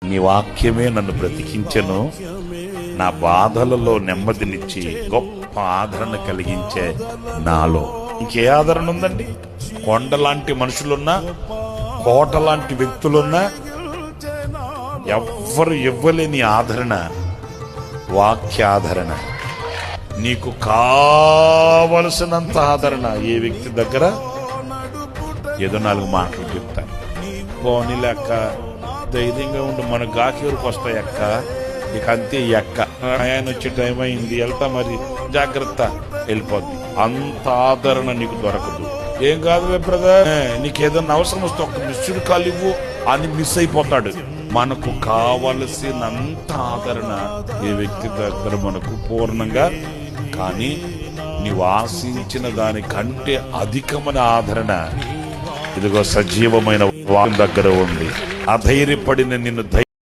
నీ వాక్యమే నన్ను బ్రతికించెను, నా బాధలలో నెమ్మదినిచ్చి గొప్ప ఆదరణ కలిగించే నాలో ఇంకే ఆదరణ ఉందండి? కొండలాంటి మనుషులున్నా, కోట లాంటి వ్యక్తులున్నా ఎవ్వరు ఇవ్వలేని ఆదరణ వాక్యాదరణ. నీకు కావలసినంత ఆదరణ ఏ వ్యక్తి దగ్గర ఏదో 4 మాటలు చెప్తాను, పోనీ లెక్క ధైర్యంగా ఉండి మన గాకివరకు వస్తాయి అక్క, ఇక అంతే ఎక్క, ఆయన వచ్చే టైం అయింది వెళ్తా, మరి జాగ్రత్త, వెళ్ళిపోద్ది. అంత ఆదరణ నీకు దొరకదు. ఏం కాదు బ్రదర్, నీకేదన్నా అవసరం వస్తే ఒక మిస్డ్ కాల్ ఇవ్వు అని మిస్ అయిపోతాడు. మనకు కావలసినంత ఆదరణ ఏ వ్యక్తి దగ్గర మనకు పూర్ణంగా, కానీ నీవు ఆశించిన దానికంటే అధికమైన ఆదరణ ఇదిగో సజీవమైన వాక్యం దగ్గర ఉంది. అధైర్యపడిన నిన్ను